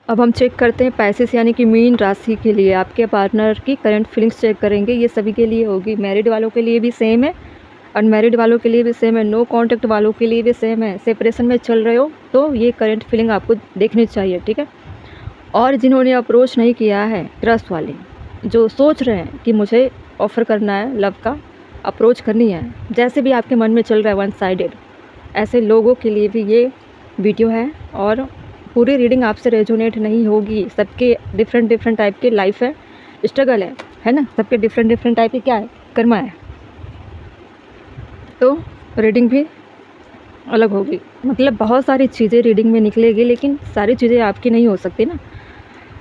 अब हम चेक करते हैं पैसेस यानी कि मीन राशि के लिए आपके पार्टनर की करंट फीलिंग्स चेक करेंगे। ये सभी के लिए होगी, मैरिड वालों के लिए भी सेम है, अनमैरिड वालों के लिए भी सेम है, नो कॉन्टैक्ट वालों के लिए भी सेम है। सेपरेशन में चल रहे हो तो ये करंट फीलिंग आपको देखनी चाहिए, ठीक है। और जिन्होंने अप्रोच नहीं किया है, क्रश वाले जो सोच रहे हैं कि मुझे ऑफ़र करना है, लव का अप्रोच करनी है, जैसे भी आपके मन में चल रहा है वन साइडेड, ऐसे लोगों के लिए भी ये वीडियो है। और पूरी रीडिंग आपसे रेजोनेट नहीं होगी, सबके डिफरेंट डिफरेंट टाइप के लाइफ है, स्ट्रगल है ना, सबके डिफरेंट डिफरेंट टाइप के क्या है, कर्मा है, तो रीडिंग भी अलग होगी। मतलब बहुत सारी चीज़ें रीडिंग में निकलेगी, लेकिन सारी चीज़ें आपकी नहीं हो सकती ना।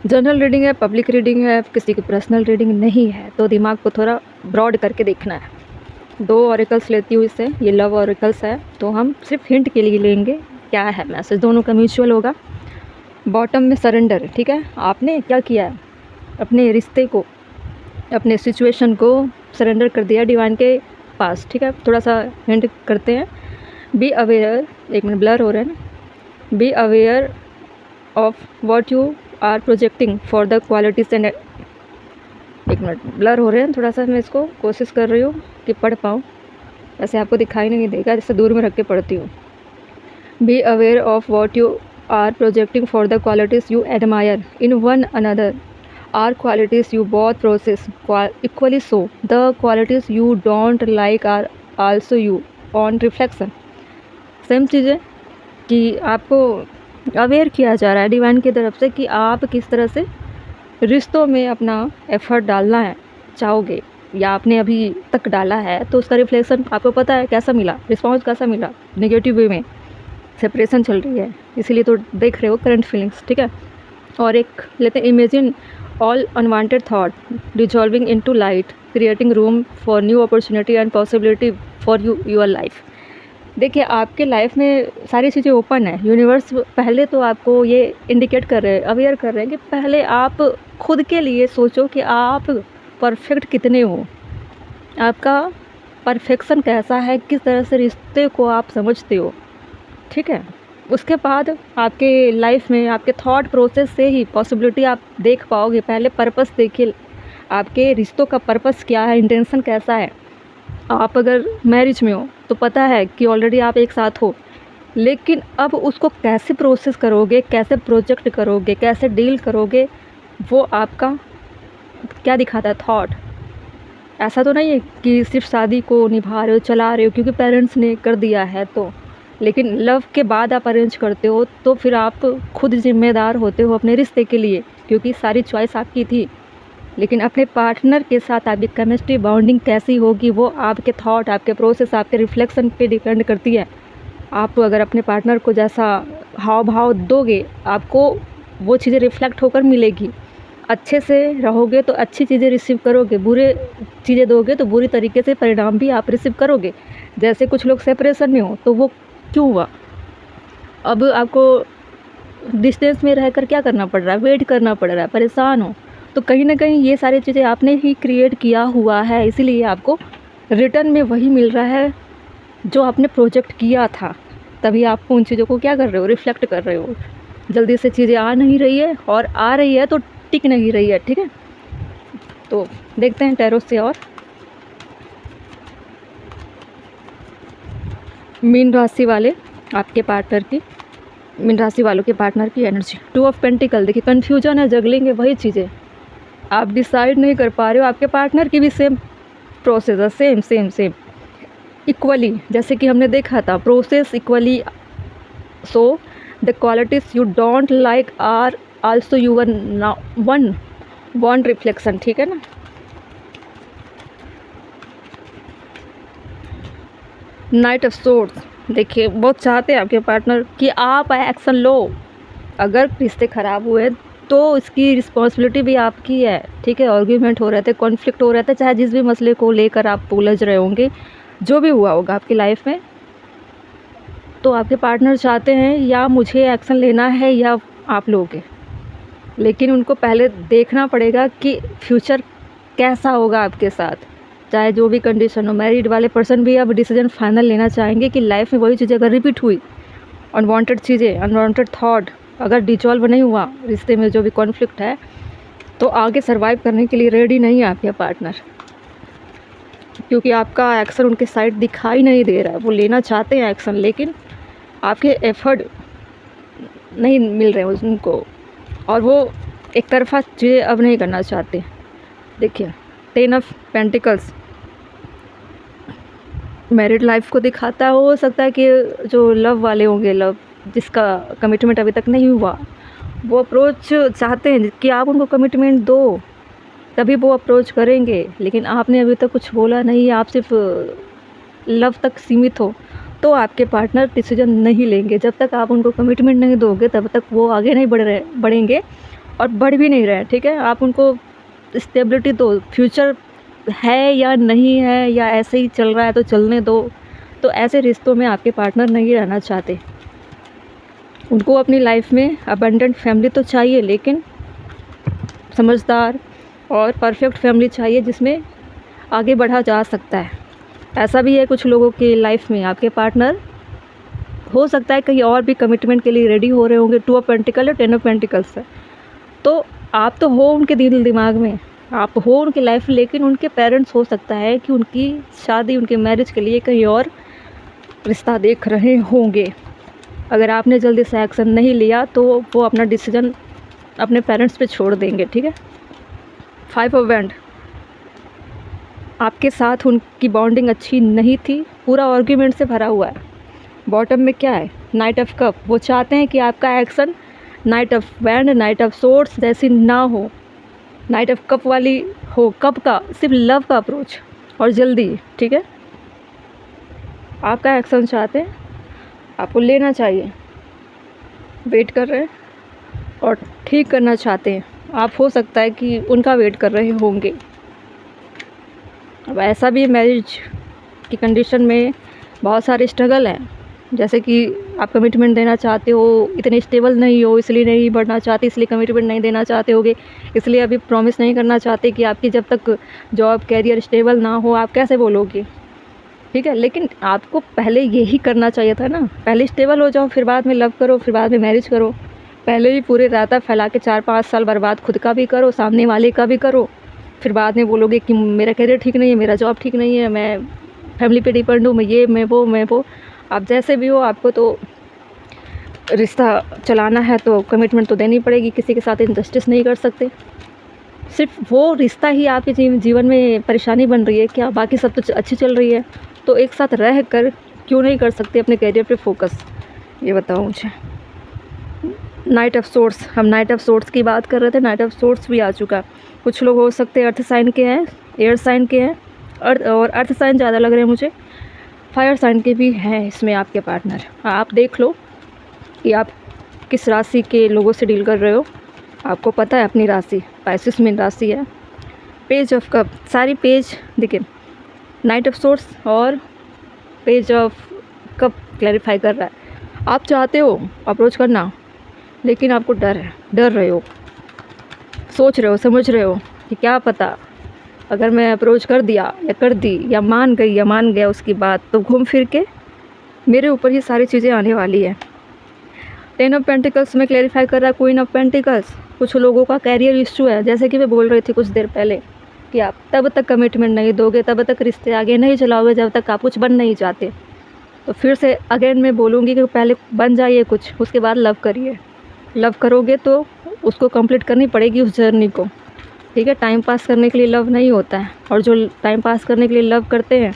जनरल रीडिंग है, पब्लिक रीडिंग है, किसी की पर्सनल रीडिंग नहीं है, तो दिमाग को थोड़ा ब्रॉड करके देखना है। 2 ऑरिकल्स लेती हूँ इससे, ये लव ऑरिकल्स है, तो हम सिर्फ हिंट के लिए लेंगे क्या है मैसेज, दोनों का म्यूचुअल होगा। बॉटम में सरेंडर, ठीक है, आपने क्या किया है, अपने रिश्ते को, अपने सिचुएशन को सरेंडर कर दिया डिवाइन के पास, ठीक है। थोड़ा सा हिंट करते हैं, बी अवेयर, एक मिनट ब्लर हो रहा है ना, be aware of what you are projecting for the qualities and, एक मिनट ब्लर हो रहे हैं थोड़ा सा, मैं इसको कोशिश कर रही हूँ कि पढ़ पाऊँ, ऐसे आपको दिखाई नहीं देगा, जैसे दूर में रख के पढ़ती हूँ। Be aware of what you are projecting for the qualities you admire in one another are qualities you both process equally, so the qualities you don't like are also you on reflection. Same चीज़ें कि आपको aware किया जा रहा है divine की तरफ से कि आप किस तरह से रिश्तों में अपना एफर्ट डालना है चाहोगे, या आपने अभी तक डाला है तो उसका रिफ्लेक्शन आपको पता है कैसा मिला, रिस्पॉन्स कैसा मिला, नेगेटिव वे में, सेपरेशन चल रही है इसीलिए तो देख रहे हो करंट फीलिंग्स, ठीक है। और एक लेते हैं, imagine all unwanted thought dissolving into light, creating room for new opportunity and possibility for your life. देखिए आपके लाइफ में सारी चीज़ें ओपन है, यूनिवर्स पहले तो आपको ये इंडिकेट कर रहे हैं, अवेयर कर रहे हैं कि पहले आप खुद के लिए सोचो कि आप परफेक्ट कितने हो, आपका परफेक्शन कैसा है, किस तरह से रिश्ते को आप समझते हो, ठीक है। उसके बाद आपके लाइफ में आपके थॉट प्रोसेस से ही पॉसिबिलिटी आप देख पाओगे। पहले पर्पस देखिए, आपके रिश्तों का पर्पस क्या है, इंटेंशन कैसा है। आप अगर मैरिज में हो तो पता है कि ऑलरेडी आप एक साथ हो, लेकिन अब उसको कैसे प्रोसेस करोगे, कैसे प्रोजेक्ट करोगे, कैसे डील करोगे, वो आपका क्या दिखाता है, थॉट। ऐसा तो नहीं है कि सिर्फ शादी को निभा रहे हो, चला रहे हो क्योंकि पेरेंट्स ने कर दिया है तो, लेकिन लव के बाद आप अरेंज करते हो तो फिर आप खुद जिम्मेदार होते हो अपने रिश्ते के लिए, क्योंकि सारी चॉइस आपकी थी। लेकिन अपने पार्टनर के साथ आपकी केमिस्ट्री बॉन्डिंग कैसी होगी वो आपके थॉट, आपके प्रोसेस, आपके रिफ्लेक्शन पे डिपेंड करती है। आप अगर अपने पार्टनर को जैसा हाव भाव दोगे, आपको वो चीज़ें रिफ्लेक्ट होकर मिलेगी। अच्छे से रहोगे तो अच्छी चीज़ें रिसीव करोगे, बुरे चीज़ें दोगे तो बुरी तरीके से परिणाम भी आप रिसीव करोगे। जैसे कुछ लोग सेपरेशन में हो तो वो क्यों हुआ, अब आपको डिस्टेंस में रहकर क्या करना पड़ रहा है, वेट करना पड़ रहा है, परेशान हो, तो कहीं ना कहीं ये सारी चीज़ें आपने ही क्रिएट किया हुआ है, इसीलिए आपको रिटर्न में वही मिल रहा है जो आपने प्रोजेक्ट किया था। तभी आप उन चीज़ों को क्या कर रहे हो, रिफ्लेक्ट कर रहे हो। जल्दी से चीज़ें आ नहीं रही है, और आ रही है तो टिक नहीं रही है, ठीक है। तो देखते हैं टैरो से। और मीन राशि वाले आपके पार्टनर की, मीन राशि वालों के पार्टनर की एनर्जी, 2 ऑफ पेंटिकल, देखिए कन्फ्यूजन है, जगलिंग है, वही चीज़ें आप डिसाइड नहीं कर पा रहे हो। आपके पार्टनर की भी सेम प्रोसेस है, सेम सेम सेम इक्वली, जैसे कि हमने देखा था, process equally, so the qualities you don't like are also your one reflection, ठीक है ना। नाइट ऑफ सोर्ड्स, देखिए बहुत चाहते हैं आपके पार्टनर कि आप एक्शन लो। अगर रिश्ते ख़राब हुए तो इसकी रिस्पॉन्सिबिलिटी भी आपकी है, ठीक है। आर्ग्यूमेंट हो रहे थे, कॉन्फ्लिक्ट हो रहे थे, चाहे जिस भी मसले को लेकर आप उलझ रहे होंगे, जो भी हुआ होगा आपकी लाइफ में, तो आपके पार्टनर चाहते हैं या मुझे एक्शन लेना है या आप लोगे, लेकिन उनको पहले देखना पड़ेगा कि फ्यूचर कैसा होगा आपके साथ, चाहे जो भी कंडीशन हो। मैरिड वाले पर्सन भी अब डिसीजन फाइनल लेना चाहेंगे कि लाइफ में वही चीज़ें अगर रिपीट हुई, अनवांटेड चीज़ें, अनवांटेड थॉट, अगर डिसॉल्व नहीं हुआ रिश्ते में जो भी कॉन्फ्लिक्ट है, तो आगे सर्वाइव करने के लिए रेडी नहीं है आपके पार्टनर, क्योंकि आपका एक्शन उनके साइड दिखाई नहीं दे रहा है। वो लेना चाहते हैं एक्शन, लेकिन आपके एफर्ट नहीं मिल रहे हैं उनको, और वो एक तरफा चीज़ें अब नहीं करना चाहते। देखिए 10 ऑफ पेंटिकल्स मैरिड लाइफ को दिखाता है। हो सकता है कि जो लव वाले होंगे, लव जिसका कमिटमेंट अभी तक नहीं हुआ, वो अप्रोच चाहते हैं कि आप उनको कमिटमेंट दो, तभी वो अप्रोच करेंगे। लेकिन आपने अभी तक कुछ बोला नहीं है, आप सिर्फ लव तक सीमित हो, तो आपके पार्टनर डिसीजन नहीं लेंगे। जब तक आप उनको कमिटमेंट नहीं दोगे तब तक वो आगे नहीं बढ़ेंगे, और बढ़ भी नहीं रहे। ठीक है, आप उनको स्टेबिलिटी दो, फ्यूचर है या नहीं है, या ऐसे ही चल रहा है तो चलने दो। तो ऐसे रिश्तों में आपके पार्टनर नहीं रहना चाहते। उनको अपनी लाइफ में अबंडेंट फैमिली तो चाहिए, लेकिन समझदार और परफेक्ट फैमिली चाहिए जिसमें आगे बढ़ा जा सकता है। ऐसा भी है कुछ लोगों की लाइफ में आपके पार्टनर हो सकता है कहीं और भी कमिटमेंट के लिए रेडी हो रहे होंगे। 2 ऑफ पेंटिकल है, 10 ऑफ पेंटिकल्स है। तो आप तो हो उनके दिल दिमाग में, आप हो उनकी लाइफ में, लेकिन उनके पेरेंट्स हो सकता है कि उनकी शादी, उनके मैरिज के लिए कहीं और रिश्ता देख रहे होंगे। अगर आपने जल्दी से एक्शन नहीं लिया तो वो अपना डिसीजन अपने पेरेंट्स पे छोड़ देंगे। ठीक है, 5 ऑफ वैंड, आपके साथ उनकी बॉन्डिंग अच्छी नहीं थी, पूरा आर्ग्यूमेंट से भरा हुआ है। बॉटम में क्या है, नाइट ऑफ कप, वो चाहते हैं कि आपका action night of wand, night of swords जैसी ना हो, नाइट ऑफ कप वाली हो। कप का सिर्फ लव का अप्रोच और जल्दी। ठीक है, आपका एक्शन चाहते हैं, आपको लेना चाहिए, वेट कर रहे हैं और ठीक करना चाहते हैं आप। हो सकता है कि उनका वेट कर रहे होंगे। अब ऐसा भी मैरिज की कंडीशन में बहुत सारे स्ट्रगल हैं, जैसे कि आप कमिटमेंट देना चाहते हो, इतने स्टेबल नहीं हो, इसलिए नहीं बढ़ना चाहते, इसलिए कमिटमेंट नहीं देना चाहते होगे, इसलिए अभी प्रॉमिस नहीं करना चाहते कि आपकी जब तक जॉब कैरियर स्टेबल ना हो आप कैसे बोलोगे। ठीक है, लेकिन आपको पहले यही करना चाहिए था ना, पहले स्टेबल हो जाओ, फिर बाद में लव करो, फिर बाद में मैरिज करो। पहले ही पूरे राता फैला के 4-5 साल बर्बाद खुद का भी करो, सामने वाले का भी करो, फिर बाद में बोलोगे कि मेरा करियर ठीक नहीं है, मेरा जॉब ठीक नहीं है, मैं फैमिली पे डिपेंड हूँ, मैं वो। आप जैसे भी हो, आपको तो रिश्ता चलाना है तो कमिटमेंट तो देनी पड़ेगी, किसी के साथ इनजस्टिस नहीं कर सकते। सिर्फ वो रिश्ता ही आपके जीवन में परेशानी बन रही है क्या, बाकी सब तो अच्छी चल रही है, तो एक साथ रह कर क्यों नहीं कर सकते अपने करियर पे फोकस, ये बताओ मुझे। नाइट ऑफ सोर्ड्स, हम नाइट ऑफ सोर्ड्स की बात कर रहे थे, नाइट ऑफ सोर्ड्स भी आ चुका। कुछ लोग हो सकते हैं अर्थ साइन के हैं, एयर साइन के हैं, और अर्थ साइन ज़्यादा लग रहे हैं मुझे, फायर साइन के भी हैं इसमें आपके पार्टनर। आप देख लो कि आप किस राशि के लोगों से डील कर रहे हो, आपको पता है अपनी राशि, पाइसेस में राशि है। पेज ऑफ कप, सारी पेज देखिए, नाइट ऑफ सोर्ड्स और पेज ऑफ कप क्लैरिफाई कर रहा है। आप चाहते हो अप्रोच करना, लेकिन आपको डर है, डर रहे हो, सोच रहे हो, समझ रहे हो कि क्या पता अगर मैं अप्रोच कर दिया या कर दी या मान गई या मान गया उसकी बात, तो घूम फिर के मेरे ऊपर ही सारी चीज़ें आने वाली है। 10 ऑफ पेंटिकल्स में क्लैरिफाई कर रहा है क्वीन ऑफ पेंटिकल्स। कुछ लोगों का कैरियर इशू है, जैसे कि मैं बोल रही थी कुछ देर पहले कि आप तब तक कमिटमेंट नहीं दोगे, तब तक रिश्ते आगे नहीं चलाओगे जब तक आप कुछ बन नहीं जाते। तो फिर से अगेन मैं बोलूँगी कि पहले बन जाइए कुछ, उसके बाद लव करिए। लव करोगे तो उसको कंप्लीट करनी पड़ेगी उस जर्नी को। ठीक है, टाइम पास करने के लिए लव नहीं होता है, और जो टाइम पास करने के लिए लव करते हैं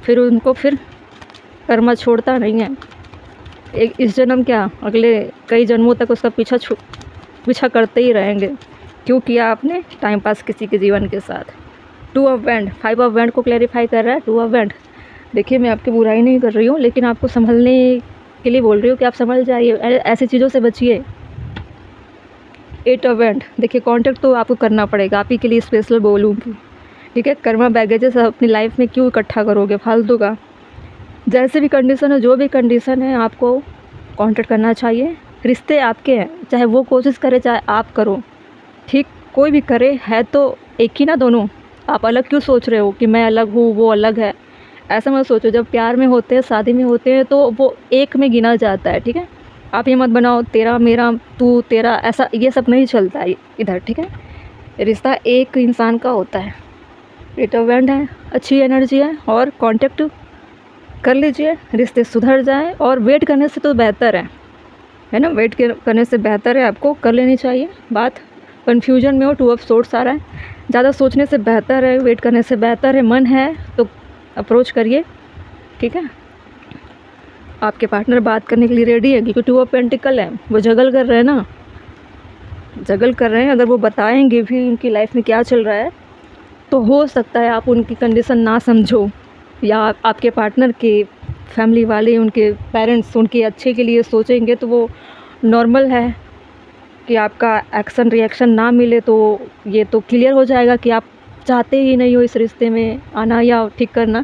फिर उनको फिर कर्मा छोड़ता नहीं है। एक इस जन्म क्या, अगले कई जन्मों तक उसका पीछा करते ही रहेंगे। क्यों किया आपने टाइम पास किसी के जीवन के साथ। 2 ऑफ वैंड, 5 ऑफ वैंड को क्लैरिफाई कर रहा है। 2 ऑफ वैंड, देखिए मैं आपकी बुराई नहीं कर रही हूँ, लेकिन आपको संभलने के लिए बोल रही हूँ कि आप समझ जाइए, ऐसी चीज़ों से बचिए। 8 ऑफ वैंड, देखिए कॉन्टैक्ट तो आपको करना पड़ेगा, आप ही के लिए स्पेशल बोलूँगी। ठीक है, कर्मा बैगेजेस अपनी लाइफ में क्यों इकट्ठा करोगे फालतू का। जैसे भी कंडीशन है, जो भी कंडीशन है, आपको कॉन्टैक्ट करना चाहिए। रिश्ते आपके हैं, चाहे वो कोशिश करे चाहे आप करो, ठीक, कोई भी करे, है तो एक ही ना दोनों। आप अलग क्यों सोच रहे हो कि मैं अलग हूँ वो अलग है, ऐसा मत सोचो। जब प्यार में होते हैं, शादी में होते हैं, तो वो एक में गिना जाता है। ठीक है, आप ये मत बनाओ तेरा मेरा तू तेरा, ऐसा ये सब नहीं चलता है इधर, ठीक है। रिश्ता एक इंसान का होता है, रिटर्वेंट है, अच्छी एनर्जी है, और कांटेक्ट कर लीजिए, रिश्ते सुधर जाएं। और वेट करने से तो बेहतर है ना, वेट करने से बेहतर है आपको कर लेनी चाहिए बात। कन्फ्यूजन में हो, 2 ऑफ सोर्ड्स आ रहा है, ज़्यादा सोचने से बेहतर है, वेट करने से बेहतर है। मन है तो अप्रोच करिए, ठीक है। आपके पार्टनर बात करने के लिए रेडी है, क्योंकि 2 ऑफ पेंटिकल है, वो जगल कर रहे हैं ना, जगल कर रहे हैं। अगर वो बताएंगे भी उनकी लाइफ में क्या चल रहा है, तो हो सकता है आप उनकी कंडीशन ना समझो, या आपके पार्टनर के फैमिली वाले, उनके पेरेंट्स उनके अच्छे के लिए सोचेंगे, तो वो नॉर्मल है कि आपका एक्शन रिएक्शन ना मिले। तो ये तो क्लियर हो जाएगा कि आप चाहते ही नहीं हो इस रिश्ते में आना या ठीक करना,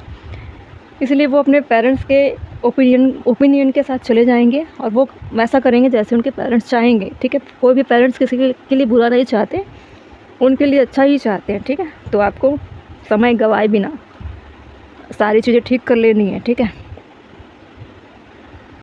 इसलिए वो अपने पेरेंट्स के ओपिनियन के साथ चले जाएंगे, और वो वैसा करेंगे जैसे उनके पेरेंट्स चाहेंगे, ठीक है। कोई भी पेरेंट्स किसी के लिए बुरा नहीं चाहते, उनके लिए अच्छा ही चाहते हैं, ठीक है। तो आपको समय गवाए बिना सारी चीज़ें ठीक कर लेनी है, ठीक है।